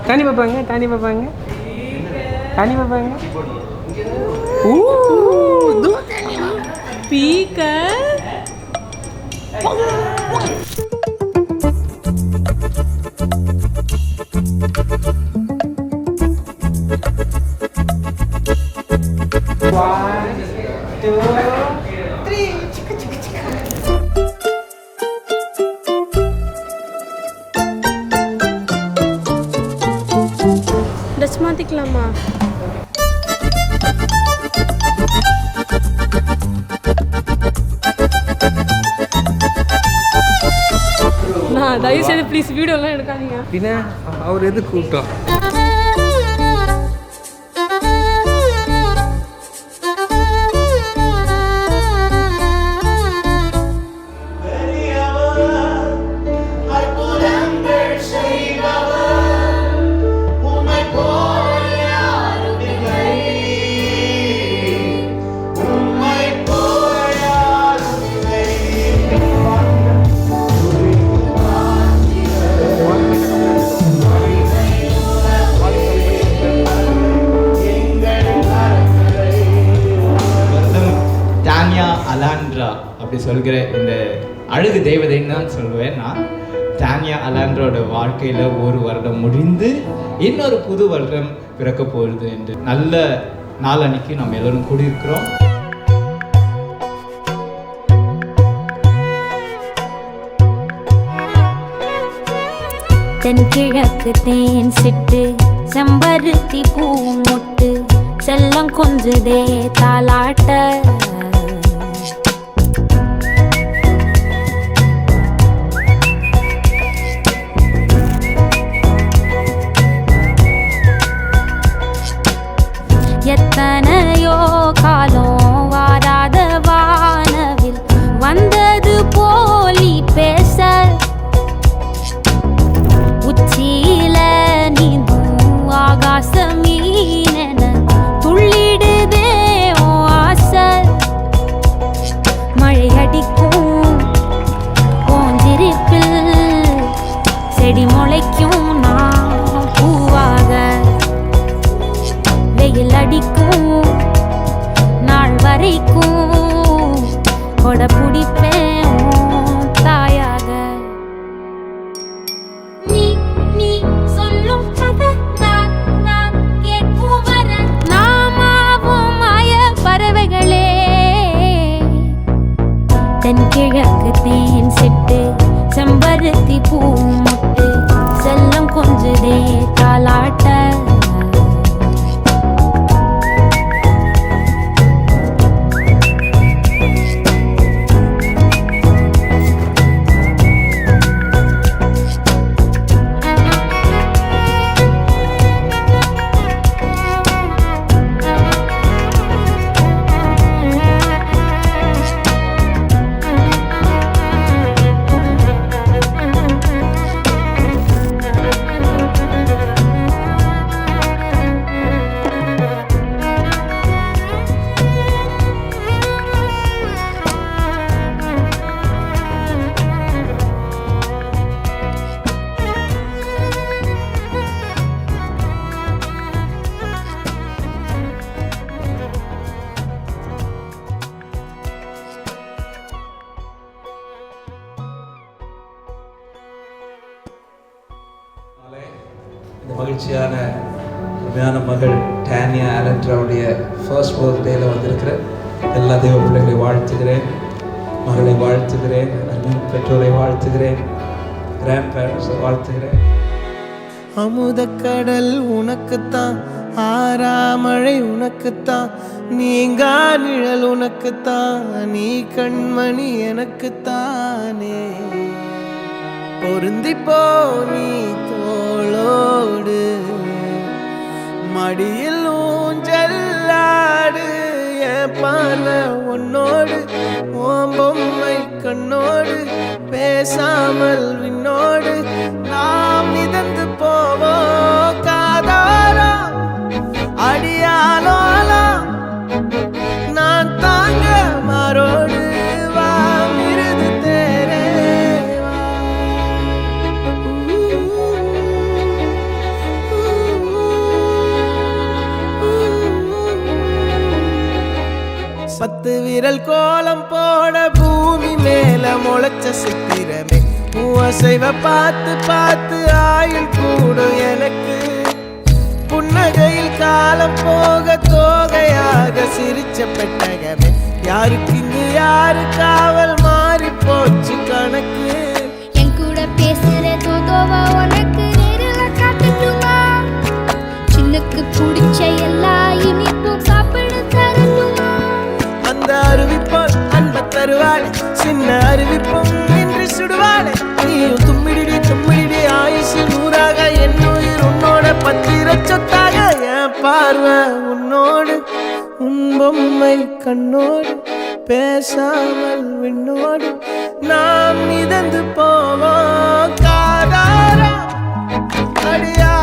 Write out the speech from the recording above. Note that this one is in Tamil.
தானி பார்ப்பாங்க தானி பார்ப்பாங்க தானி பார்ப்பாங்க பீக்க ட்ரெஸ் மாற்றிக்கலாமா? நான் தயவு செய்து ப்ளீஸ் வீடியோலாம் எடுக்காதீங்க. பின்ன அவர் எது கூப்பிட்டோம்? அலாண்ட்ரா அப்படி சொல்கிற இந்த அழகு தேவதைன்னு தான் சொல்லுவேன் நான். தானியா அலாண்ட்ரோட வாழ்க்கையில் ஒரு வருடம் முடிந்து இன்னொரு புது வருடம் பிறக்க போகுது என்று நல்ல நாளன்னைக்கு நம்ம எல்லோரும் கூடியிருக்கிறோம். தென்கிழக்கு தேன் சிட்டு செம்பருத்தி பூ மொட்டு செல்லம் கொஞ்சதே தாலாட்ட எத்தனையோ காலம் வாராத வானவில் வந்தது போலி பேச உச்சியில நீந்தும் ஆகாச மீனென துள்ளிடுதே ஓ ஆசை. மழை அடிக்கும் போஞ்சிருப்பில் செடி முளைக்கும் நான் பூவாக வெயில் அடிக்கும் நாள் வரைக்கும் கொடை பிடிப்பேன் தாயாக. நீ நீ சொல்லும் கதை நான் நான் கேட்கும் வர நாமாவும் மாய பறவைகளே. தென்கிழக்கு தேன் சிட்டு செம்பருத்தி பூ முட்டு செல்லம் கொஞ்சதே தாலாட்ட இந்த மகிழ்ச்சியான உண்மையான மகள் டானியா அலண்ட்ராவுடைய ஃபர்ஸ்ட் பர்த்டேல வந்திருக்கிற எல்லா தெய்வ பிள்ளைகளை வாழ்த்துகிறேன், மகளை வாழ்த்துகிறேன், பெற்றோரை வாழ்த்துகிறேன், கிராண்ட் பேரண்ட்ஸை வாழ்த்துகிறேன். அமுதக்கடல் உனக்குத்தான், ஆறாமழை உனக்குத்தான், நீங்கா நிழல் உனக்குத்தான், நீ கண்மணி எனக்குத்தானே. பொருந்திப்போ நீ தோளோடு மடியில் ஊஞ்சல்லாடு, என் பார்வை உன்னோடு ஓம் பொம்மை கண்ணோடு பேசாமல் விண்ணோடு நாம் மிதந்து போவோம் காதாரா அடியாலோலா நான் தாங்க மாறோடு வா மிருது தேரே வா. 10 விரல் கோலம் போட பூமி மேல முளைச்ச சித்திரமே அசைவ பார்த்து பார்த்து ஆயுள் கூடும் எனக்கு புன்னகையில் காலம் போக தோகையாக சிரிச்ச பெட்டகமே யாருக்கு இங்கு யாரு காவல் மாறி போச்சு கணக்கு என் கூட பேசுற தோதோவா உனக்கு நேரில் காட்டட்டுமா சின்னுக்கு பிடிச்ச எல்லா இனிப்பும் சாப்பிட தரணுமா அந்த அறிவிப்போல் அன்ப தருவாளே சின்ன அறிவிப்பும் இன்று சுடுவாளே நீயும் தும்மிடி ஆயுசு 100ஆக என் உயிர் உன்னோட பத்திர சொத்தாக என் பார்வை உன்னோடு உன் பொம்மை கண்ணோடு பேசாமல் விண்ணோடு நாம் மிதந்து போவோம் காதாரா அடியா